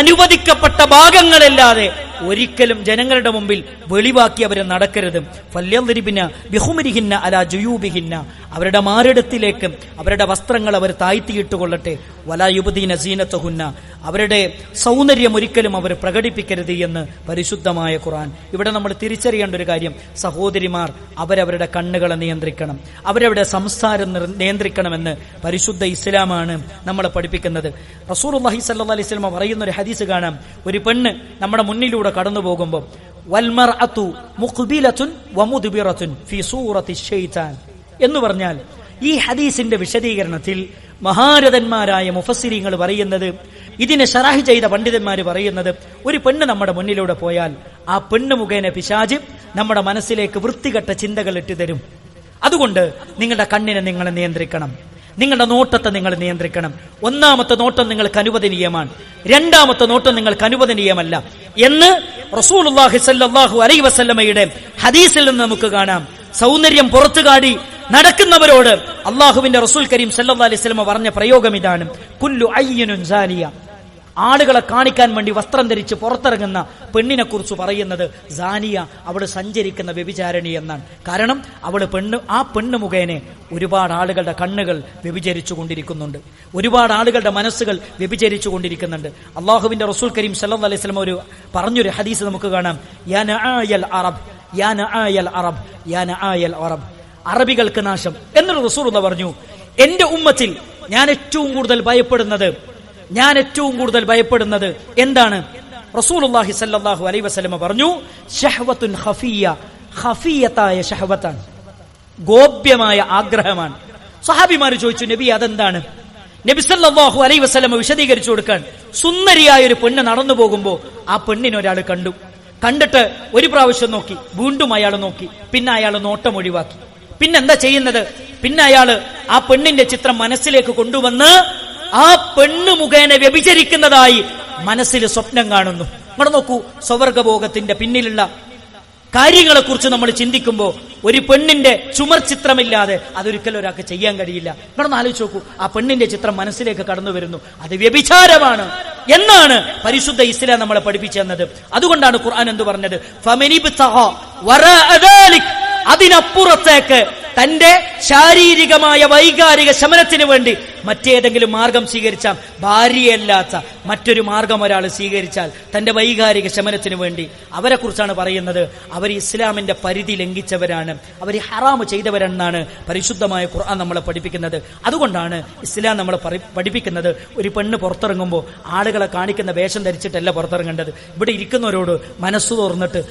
അനുവദിക്കപ്പെട്ട ഭാഗങ്ങളല്ലാതെ ഒരിക്കലും ജനങ്ങളുടെ മുമ്പിൽ വെളിവാക്കി അവരെ നടക്കരുത്. ഫല്യദ്രിബിന ബിഖുമരിഹിന്ന അലാ ജുയൂബിഹിന്ന, അവരുടെ മാറിടത്തിലേക്ക് അവരുടെ വസ്ത്രങ്ങൾ അവർ താഴ്ത്തിയിട്ടുകൊള്ളട്ടെ. വലാ യുബ്ദീന സീനതഹുന്ന, അവരുടെ സൗന്ദര്യം ഒരിക്കലും അവർ പ്രകടിപ്പിക്കരുത് എന്ന് പരിശുദ്ധമായ ഖുർആൻ. ഇവിടെ നമ്മൾ തിരിച്ചറിയേണ്ട ഒരു കാര്യം, സഹോദരിമാർ അവരവരുടെ കണ്ണുകളെ നിയന്ത്രിക്കണം, അവരവരുടെ സംസാരം നിയന്ത്രിക്കണമെന്ന് പരിശുദ്ധ ഇസ്ലാമാണ് നമ്മളെ പഠിപ്പിക്കുന്നത്. റസൂലുള്ളാഹി സ്വല്ലല്ലാഹു അലൈഹി വസല്ലം പറയുന്ന ഒരു ഹദീസ് കാണാം. ഒരു പെണ്ണ് നമ്മുടെ മുന്നിലൂടെ കടന്നു പോകുമ്പോൾ വൽമർഅതു മുഖ്ബിലത്തുൻ വമുദ്ബിറത്തുൻ ഫീ സൂറത്തി ശൈത്താൻ എന്ന് പറഞ്ഞാൽ, ഈ ഹദീസിന്റെ വിശദീകരണത്തിൽ മഹാരഥന്മാരായ മുഫസ്സിരീങ്ങൾ പറയുന്നത്, ഇതിനെ ശറഹ് ചെയ്ത പണ്ഡിതന്മാർ പറയുന്നത്, ഒരു പെണ്ണ് നമ്മുടെ മുന്നിലൂടെ പോയാൽ ആ പെണ്ണ് മുഖേന പിശാച് നമ്മുടെ മനസ്സിലേക്ക് വൃത്തികെട്ട ചിന്തകൾ ഇട്ടുതരും. അതുകൊണ്ട് നിങ്ങളുടെ കണ്ണിനെ നിങ്ങൾ നിയന്ത്രിക്കണം, നിങ്ങളുടെ നോട്ടത്തെ നിങ്ങൾ നിയന്ത്രിക്കണം. ഒന്നാമത്തെ നോട്ടം നിങ്ങൾക്ക് അനുവദനീയമാണ്, രണ്ടാമത്തെ നോട്ടം നിങ്ങൾക്ക് അനുവദനീയമല്ല എന്ന് റസൂലുള്ളാഹി സ്വല്ലല്ലാഹു അലൈഹി വസല്ലമയുടെ ഹദീസിൽ നിന്ന് നമുക്ക് കാണാം. സൗന്ദര്യം പുറത്തുകാടി നടക്കുന്നവരോട് അള്ളാഹുവിന്റെ റസൂൽ കരീം സല്ലല്ലാഹു അലൈഹി വസല്ലമ പറഞ്ഞ പ്രയോഗം ഇതാണ്, കുല്ലു അയ്യിനുൻ സാനിയ, ആളുകളെ കാണിക്കാൻ വേണ്ടി വസ്ത്രം ധരിച്ച് പുറത്തിറങ്ങുന്ന പെണ്ണിനെ കുറിച്ച് പറയുന്നത് സാനിയ, അവള് സഞ്ചരിക്കുന്ന വ്യഭിചാരിണി എന്നാണ്. കാരണം അവള് ആ പെണ്ണ് മുഖേന ഒരുപാട് ആളുകളുടെ കണ്ണുകൾ വ്യഭിചരിച്ചു കൊണ്ടിരിക്കുന്നുണ്ട്, ഒരുപാട് ആളുകളുടെ മനസ്സുകൾ വ്യഭിചരിച്ചു കൊണ്ടിരിക്കുന്നുണ്ട്. അള്ളാഹുവിന്റെ റസൂൽ കരീം സല്ലല്ലാഹു അലൈഹി വസല്ലം പറഞ്ഞൊരു ഹദീസ് നമുക്ക് കാണാം, യാ നആയൽ അറബ്, യാ നആയൽ അറബ്, യാ നആയൽ അറബ്, അറബികൾക്ക് നാശം എന്നൊരു റസൂലുള്ളാഹി പറഞ്ഞു. എന്റെ ഉമ്മത്തിൽ ഞാൻ ഏറ്റവും കൂടുതൽ ഭയപ്പെടുന്നത് എന്താണ്? റസൂലുള്ളാഹി സ്വല്ലല്ലാഹു അലൈഹി വസല്ലം പറഞ്ഞു, ശഹ്വത്തുൻ ഖഫിയ്യ, ഖഫിയ്യത്തായ ശഹ്വത്താണ്, ഗോപ്യമായ ആഗ്രഹമാണ്. സഹാബിമാർ ചോദിച്ചു, നബി അതെന്താണ്? നബി സല്ലല്ലാഹു അലൈഹി വസല്ലം വിശദീകരിച്ചു കൊടുക്കാൻ, സുന്ദരിയായ ഒരു പെണ്ണ് നടന്നു പോകുമ്പോൾ ആ പെണ്ണിനെ ഒരാൾ കണ്ടു, കണ്ടിട്ട് ഒരു പ്രാവശ്യം നോക്കി, വീണ്ടും അയാൾ നോക്കി, പിന്നെ അയാൾ നോട്ടം ഒഴിവാക്കി. പിന്നെന്താ ചെയ്യുന്നത്? പിന്നെ അയാള് ആ പെണ്ണിന്റെ ചിത്രം മനസ്സിലേക്ക് കൊണ്ടുവന്ന് ആ പെണ്ണ് മുഖേന വ്യഭിചരിക്കുന്നതായി മനസ്സിൽ സ്വപ്നം കാണുന്നു. ഇവിടെ നോക്കൂ, സ്വർഗഭോഗത്തിന്റെ പിന്നിലുള്ള കാര്യങ്ങളെ കുറിച്ച് നമ്മൾ ചിന്തിക്കുമ്പോൾ ഒരു പെണ്ണിന്റെ ചുമർ ചിത്രമില്ലാതെ അതൊരിക്കലും ഒരാൾക്ക് ചെയ്യാൻ കഴിയില്ല. ഇവിടെ ആലോചിച്ച് നോക്കൂ, ആ പെണ്ണിന്റെ ചിത്രം മനസ്സിലേക്ക് കടന്നു വരുന്നു, അത് വ്യഭിചാരമാണ് എന്നാണ് പരിശുദ്ധ ഇസ്ലാം നമ്മളെ പഠിപ്പിച്ചു തന്നത്. അതുകൊണ്ടാണ് ഖുർആൻ എന്ത് പറഞ്ഞത്? അതിനപ്പുറത്തേക്ക് തന്റെ ശാരീരികമായ വൈകാരിക ശമനത്തിന് വേണ്ടി മറ്റേതെങ്കിലും മാർഗം സ്വീകരിച്ചാൽ, ഭാര്യയല്ലാത്ത മറ്റൊരു മാർഗം ഒരാൾ സ്വീകരിച്ചാൽ തന്റെ വൈകാരിക ശമനത്തിന് വേണ്ടി, അവരെ കുറിച്ചാണ് പറയുന്നത്. അവർ ഇസ്ലാമിന്റെ പരിധി ലംഘിച്ചവരാണ്, അവർ ഹറാമ് ചെയ്തവരെന്നാണ് പരിശുദ്ധമായ ഖുർആൻ നമ്മളെ പഠിപ്പിക്കുന്നത്. അതുകൊണ്ടാണ് ഇസ്ലാം നമ്മളെ പഠിപ്പിക്കുന്നത്, ഒരു പെണ്ണ് പുറത്തിറങ്ങുമ്പോൾ ആളുകളെ കാണിക്കുന്ന വേഷം ധരിച്ചിട്ടല്ല പുറത്തിറങ്ങേണ്ടത്. ഇവിടെ ഇരിക്കുന്നവരോട് മനസ്സു തുറന്നിട്ട്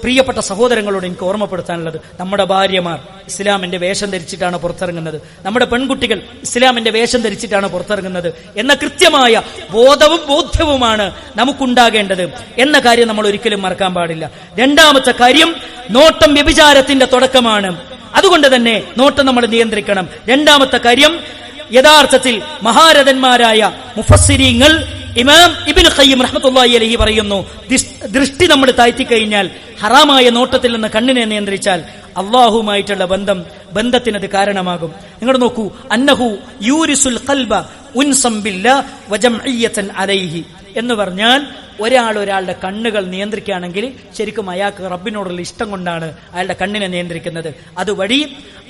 പ്രിയപ്പെട്ട സഹോദരങ്ങളോട് എനിക്ക് ഓർമ്മപ്പെടുത്താനുള്ളത്, നമ്മുടെ ഭാര്യമാർ ഇസ്ലാമിന്റെ വേഷം ധരിച്ചിട്ടാണ് പുറത്തിറങ്ങുന്നത്, നമ്മുടെ പെൺകുട്ടികൾ ഇസ്ലാമിന്റെ വേഷം ധരിച്ചിട്ടാണ് പുറത്തിറങ്ങുന്നത് എന്ന കൃത്യമായ ബോധ്യവുമാണ് നമുക്കുണ്ടാകേണ്ടത് എന്ന കാര്യം നമ്മൾ ഒരിക്കലും മറക്കാൻ പാടില്ല. രണ്ടാമത്തെ കാര്യം, നോട്ടം വ്യഭിചാരത്തിന്റെ തുടക്കമാണ്. അതുകൊണ്ട് തന്നെ നോട്ടം നമ്മൾ നിയന്ത്രിക്കണം. രണ്ടാമത്തെ കാര്യം, യഥാർത്ഥത്തിൽ മഹാരഥന്മാരായ മുഫസ്സിരീങ്ങൾ ഇമാം ഇബ്നു ഖയ്യിം റഹ്മത്തുള്ളാഹി അലൈഹി പറയുന്നു, ദൃഷ്ടി നമ്മൾ താഴ്ത്തിക്കഴിഞ്ഞാൽ, ഹറാമായ നോട്ടത്തിൽ നിന്ന് കണ്ണിനെ നിയന്ത്രിച്ചാൽ അള്ളാഹുമായിട്ടുള്ള ബന്ധത്തിനത് കാരണമാകും. നിങ്ങൾ നോക്കൂ, അന്നഹു യൂരിസുൽ ഖൽബ ഉൻസം ബില്ലാഹ് വജംഇയ്യതൻ അലൈഹി എന്ന് പറഞ്ഞാൽ, ഒരാളുടെ കണ്ണുകൾ നിയന്ത്രിക്കുകയാണെങ്കിൽ ശരിക്കും അയാൾക്ക് റബ്ബിനോടുള്ള ഇഷ്ടം കൊണ്ടാണ് അയാളുടെ കണ്ണിനെ നിയന്ത്രിക്കുന്നത്. അതുവഴി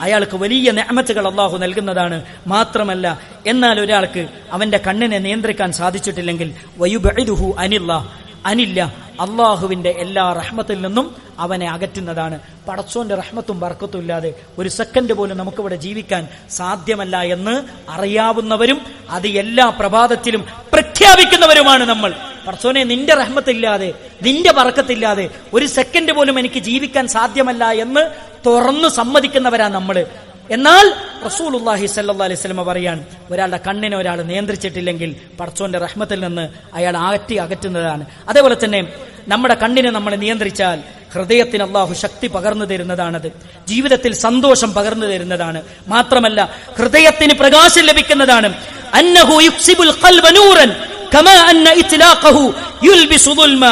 അയാൾക്ക് വലിയ നിഅമത്തുകൾ അള്ളാഹു നൽകുന്നതാണ്. മാത്രമല്ല, എന്നാൽ ഒരാൾക്ക് അവന്റെ കണ്ണിനെ നിയന്ത്രിക്കാൻ സാധിച്ചിട്ടില്ലെങ്കിൽ വയുബഇദുഹു അനില്ല അള്ളാഹുവിന്റെ എല്ലാ റഹ്മത്തിൽ നിന്നും അവനെ അകറ്റുന്നതാണ്. പടച്ചോന്റെ റഹ്മത്തും ബർക്കത്തും ഇല്ലാതെ ഒരു സെക്കൻഡ് പോലും നമുക്കിവിടെ ജീവിക്കാൻ സാധ്യമല്ല എന്ന് അറിയാവുന്നവരും അത് എല്ലാ പ്രഭാതത്തിലും പ്രഖ്യാപിക്കുന്നവരുമാണ് നമ്മൾ. പടച്ചോനെ, നിന്റെ റഹ്മത്തില്ലാതെ, നിന്റെ ബർക്കത്തില്ലാതെ ഒരു സെക്കൻഡ് പോലും എനിക്ക് ജീവിക്കാൻ സാധ്യമല്ല എന്ന് തുറന്നു സമ്മതിക്കുന്നവരാ നമ്മള്. എന്നാൽ റസൂലുള്ളാഹി സ്വല്ലല്ലാഹി അലൈഹി വസല്ലം പറയാൻ, ഒരാളുടെ കണ്ണിനെ ഒരാൾ നിയന്ത്രിച്ചിട്ടില്ലെങ്കിൽ പടച്ചോന്റെ റഹ്മത്തിൽ നിന്ന് അയാൾ അകറ്റുന്നതാണ്. അതേപോലെ തന്നെ നമ്മുടെ കണ്ണിനെ നമ്മൾ നിയന്ത്രിച്ചാൽ ഹൃദയത്തിന് അല്ലാഹു ശക്തി പകർന്നു തരുന്നതാണത്, ജീവിതത്തിൽ സന്തോഷം പകർന്നു തരുന്നതാണ്. മാത്രമല്ല, ഹൃദയത്തിന് പ്രകാശം ലഭിക്കുന്നതാണ്. അന്നഹു യുക്സിബുൽ ഖൽബ നൂറൻ കമാ അന്ന ഇത്ലാഖഹു യുൽബിസു ദുൽമ.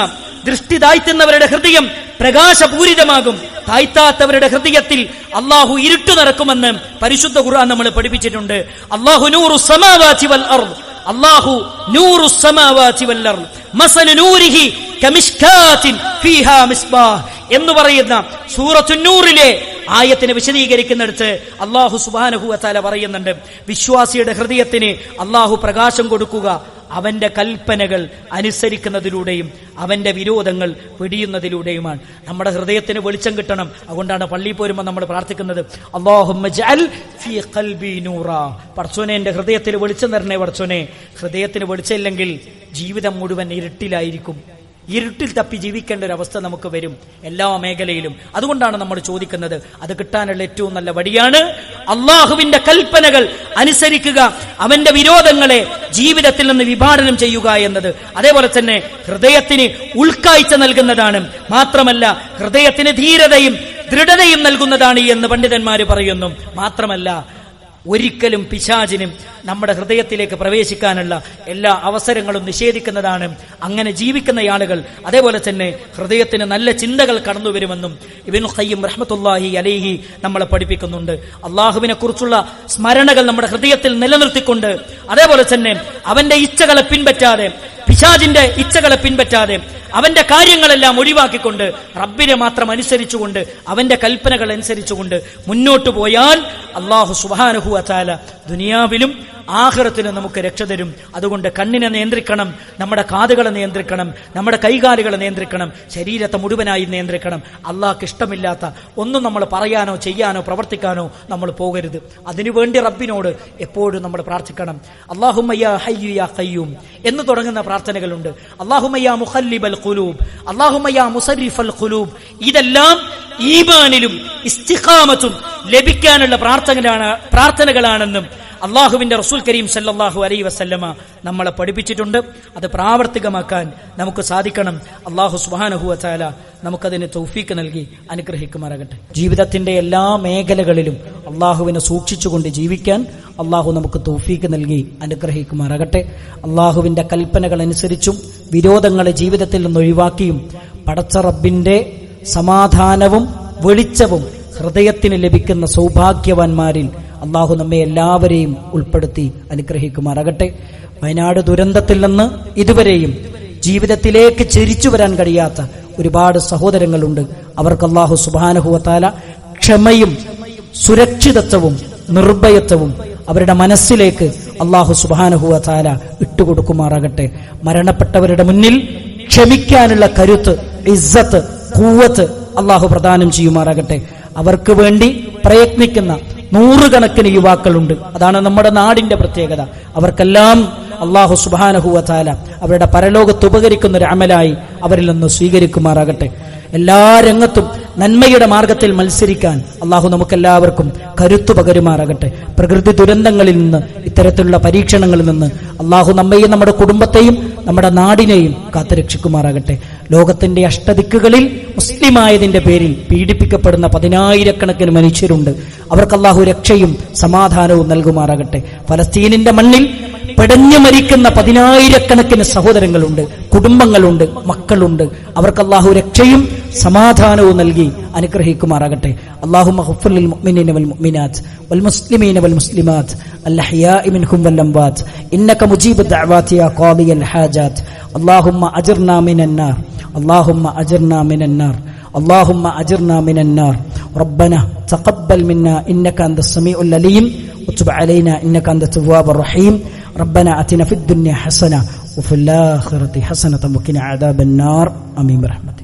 ദൃഷ്ടി താഴ്ത്തുന്നവരുടെ ഹൃദയം പ്രകാശപൂരിതമാകും, താഴ്ത്താത്തവരുടെ ഹൃദയത്തിൽ അള്ളാഹു ഇരുട്ട് നിറക്കുമെന്ന് പരിശുദ്ധ ഖുർആൻ നമ്മൾ പഠിപ്പിച്ചിട്ടുണ്ട്. അല്ലാഹു നൂറുസ് സമാവാതി വൽ അർദ്, അല്ലാഹു നൂറുസ് സമാവാതി വൽ അർദ് മസലു നൂരിഹി കമിഷ്കാത്തിൻ ഫീഹാ മിസ്ബാഹ് എന്ന് പറയുന്ന സൂറത്തുൻ നൂറിലെ ആയത്തിനെ വിശദീകരിക്കുന്നിടത്ത് അല്ലാഹു സുബ്ഹാനഹു വ തആല പറയുന്നുണ്ട്, വിശ്വാസിയുടെ ഹൃദയത്തിന് അല്ലാഹു പ്രകാശം കൊടുക്കുക അവന്റെ കൽപ്പനകൾ അനുസരിക്കുന്നതിലൂടെയും അവന്റെ വിരോധങ്ങൾ വെടിയുന്നതിലൂടെയുമാണ്. നമ്മുടെ ഹൃദയത്തിന് വെളിച്ചം കിട്ടണം. അതുകൊണ്ടാണ് പള്ളിയിൽ പോരുമ്പോൾ നമ്മൾ പ്രാർത്ഥിക്കുന്നത്, അല്ലാഹുമ്മ ജഅൽ ഫീ ഖൽബി നൂറാ. പടച്ചോനെ, എന്റെ ഹൃദയത്തിൽ വെളിച്ചം തരണേ പടച്ചോനെ. ഹൃദയത്തിന് വെളിച്ചമില്ലെങ്കിൽ ജീവിതം മുഴുവൻ ഇരുട്ടിലായിരിക്കും. ഇരുട്ടിൽ തപ്പി ജീവിക്കേണ്ട ഒരു അവസ്ഥ നമുക്ക് വരും എല്ലാ മേഖലയിലും. അതുകൊണ്ടാണ് നമ്മൾ ചോദിക്കുന്നത്, അത് കിട്ടാനുള്ള ഏറ്റവും നല്ല വഴിയാണ് അള്ളാഹുവിന്റെ കൽപ്പനകൾ അനുസരിക്കുക, അവന്റെ വിരോധങ്ങളെ ജീവിതത്തിൽ നിന്ന് വിഭാടനം ചെയ്യുക എന്നത്. അതേപോലെ തന്നെ ഹൃദയത്തിന് ഉൾക്കാഴ്ച നൽകുന്നതാണ്. മാത്രമല്ല, ഹൃദയത്തിന് ധീരതയും ദൃഢതയും നൽകുന്നതാണ് എന്ന് പണ്ഡിതന്മാര് പറയുന്നു. മാത്രമല്ല, ഒരിക്കലും പിശാചിനും നമ്മുടെ ഹൃദയത്തിലേക്ക് പ്രവേശിക്കാനുള്ള എല്ലാ അവസരങ്ങളും നിഷേധിക്കുന്നതാണ് അങ്ങനെ ജീവിക്കുന്ന ആളുകൾ. അതേപോലെ തന്നെ ഹൃദയത്തിന് നല്ല ചിന്തകൾ കടന്നു വരുമെന്നും ഇബ്നു ഖയ്യിം റഹ്മത്തുള്ളാഹി അലൈഹി നമ്മളെ പഠിപ്പിക്കുന്നുണ്ട്. അള്ളാഹുവിനെ കുറിച്ചുള്ള സ്മരണകൾ നമ്മുടെ ഹൃദയത്തിൽ നിലനിർത്തിക്കൊണ്ട്, അതേപോലെ തന്നെ അവന്റെ ഇച്ഛകളെ പിൻപറ്റാതെ, പിശാചിന്റെ ഇച്ഛകളെ പിൻപറ്റാതെ, അവന്റെ കാര്യങ്ങളെല്ലാം ഒഴിവാക്കിക്കൊണ്ട് റബ്ബിനെ മാത്രം അനുസരിച്ചുകൊണ്ട്, അവന്റെ കൽപ്പനകൾ അനുസരിച്ചുകൊണ്ട് മുന്നോട്ട് പോയാൽ അല്ലാഹു സുബ്ഹാനഹു വ തആല ദുനിയാവിലും ആഖിറത്തിലും നമുക്ക് രക്ഷ തരും. അതുകൊണ്ട് കണ്ണിനെ നിയന്ത്രിക്കണം, നമ്മുടെ കാതുകളെ നിയന്ത്രിക്കണം, നമ്മുടെ കൈകാലുകളെ നിയന്ത്രിക്കണം, ശരീരത്തെ മുഴുവനായി നിയന്ത്രിക്കണം. അള്ളാഹ്ക്ക് ഇഷ്ടമില്ലാത്ത ഒന്നും നമ്മൾ പറയാനോ ചെയ്യാനോ പ്രവർത്തിക്കാനോ നമ്മൾ പോകരുത്. അതിനുവേണ്ടി റബ്ബിനോട് എപ്പോഴും നമ്മൾ പ്രാർത്ഥിക്കണം. അല്ലാഹുമ്മ യാ ഹയ്യു യാ ഖയ്യൂം എന്ന് തുടങ്ങുന്ന പ്രാർത്ഥനകളുണ്ട്. അല്ലാഹുമ്മ യാ മുഖല്ലിബൽ ഖുലൂബ്, അല്ലാഹുമ്മ യാ മുസർരിഫൽ ഖുലൂബ്. ഇതെല്ലാം ഈമാനിലും ഇസ്തിഖാമത്തും ലഭിക്കാനുള്ള പ്രാർത്ഥനകളാണെന്നും അള്ളാഹുവിന്റെ റസൂൽ കരീം സല്ലല്ലാഹു അലൈഹി വസല്ലമ നമ്മളെ പഠിപ്പിച്ചിട്ടുണ്ട്. അത് പ്രാവർത്തികമാക്കാൻ നമുക്ക് സാധിക്കണം. അള്ളാഹു സുബ്ഹാനഹു വ തആല നമുക്കതിന് തൗഫീക്ക് നൽകി അനുഗ്രഹിക്കുമാറാകട്ടെ. ജീവിതത്തിന്റെ എല്ലാ മേഖലകളിലും അള്ളാഹുവിനെ സൂക്ഷിച്ചുകൊണ്ട് ജീവിക്കാൻ അള്ളാഹു നമുക്ക് തൗഫീക്ക് നൽകി അനുഗ്രഹിക്കുമാറാകട്ടെ. അള്ളാഹുവിന്റെ കൽപ്പനകൾ അനുസരിച്ചും വിരോധങ്ങളെ ജീവിതത്തിൽ നിന്ന് ഒഴിവാക്കിയും പടച്ച റബ്ബിന്റെ സമാധാനവും വെളിച്ചവും ഹൃദയത്തിന് ലഭിക്കുന്ന സൗഭാഗ്യവാന്മാരിൽ അള്ളാഹു നമ്മെ എല്ലാവരെയും ഉൾപ്പെടുത്തി അനുഗ്രഹിക്കുമാറാകട്ടെ. വയനാട് ദുരന്തത്തിൽ നിന്ന് ഇതുവരെയും ജീവിതത്തിലേക്ക് ചിരിച്ചു വരാൻ കഴിയാത്ത ഒരുപാട് സഹോദരങ്ങളുണ്ട്. അവർക്ക് അള്ളാഹു സുബ്ഹാനഹു വ തആല ക്ഷമയും സുരക്ഷിതത്വവും നിർഭയത്വവും അവരുടെ മനസ്സിലേക്ക് അള്ളാഹു സുബ്ഹാനഹു വ തആല ഇട്ടുകൊടുക്കുമാറാകട്ടെ. മരണപ്പെട്ടവരുടെ മുന്നിൽ ക്ഷമിക്കാനുള്ള കരുത്ത്, ഇസ്സത്ത്, ഖുവ്വത്ത് അള്ളാഹു പ്രദാനം ചെയ്യുമാറാകട്ടെ. അവർക്ക് വേണ്ടി പ്രയത്നിക്കുന്ന നൂറുകണക്കിന് യുവാക്കളുണ്ട്. അതാണ് നമ്മുടെ നാടിന്റെ പ്രത്യേകത. അവർക്കെല്ലാം അള്ളാഹു സുബ്ഹാനഹു വ തആല അവരുടെ പരലോകത്ത് ഉപകരിക്കുന്ന ഒരു അമലായി അവരിൽ നിന്ന് സ്വീകരിക്കുമാറാകട്ടെ. എല്ലാ രംഗത്തും നന്മയുടെ മാർഗത്തിൽ മത്സരിക്കാൻ അള്ളാഹു നമുക്കെല്ലാവർക്കും കരുത്തു പകരുമാറാകട്ടെ. പ്രകൃതി ദുരന്തങ്ങളിൽ നിന്ന്, ഇത്തരത്തിലുള്ള പരീക്ഷണങ്ങളിൽ നിന്ന് അള്ളാഹു നമ്മയും നമ്മുടെ കുടുംബത്തെയും നമ്മുടെ നാടിനെയും കാത്തുരക്ഷിക്കുമാറാകട്ടെ. ലോകത്തിന്റെ അഷ്ടദിക്കുകളിൽ മുസ്ലിമായതിന്റെ പേരിൽ പീഡിപ്പിക്കപ്പെടുന്ന 10,000-കണക്കിന് മനുഷ്യരുണ്ട്. അവർക്ക് അള്ളാഹു രക്ഷയും സമാധാനവും നൽകുമാറാകട്ടെ. ഫലസ്തീനിന്റെ മണ്ണിൽ പെടഞ്ഞു മരിക്കുന്ന 10,000-കണക്കിന് സഹോദരങ്ങളുണ്ട്, കുടുംബങ്ങളുണ്ട്, മക്കളുണ്ട്. അവർക്ക് അള്ളാഹു രക്ഷയും സമാധാനവും നൽകി അനുഗ്രഹിക്കുമാറാകട്ടെ. അല്ലാഹുമ്മ ഗ്ഫിർ ലിൽ മുഅ്മിനീന വൽ മുഅ്മിനാത്ത് വൽ മുസ്ലിമീന വൽ മുസ്ലിമാത്ത് അൽ അഹ്യാഇ മിൻഹും വൽ അംവാത്ത് ഇന്നക മുജീബു ദഅവാതി യാ ഖാദിയൽ ഹാജാത്ത്. അല്ലാഹുമ്മ അജിർനാ മിനൻ നാർ, അല്ലാഹുമ്മ അജിർനാ മിനൻ നാർ, അല്ലാഹുമ്മ അജിർനാ മിനൻ നാർ. റബ്ബനാ തഖബ്ബൽ മിന്നാ ഇന്നക അൻതസ് സമീഉൽ അലീം വതുബ് അലൈനാ ഇന്നക അൻതത് തവ്വാബുർ റഹീം. ربنا آتنا في الدنيا حسنة وفي الآخرة حسنة وقنا عذاب النار. آمين برحمتك.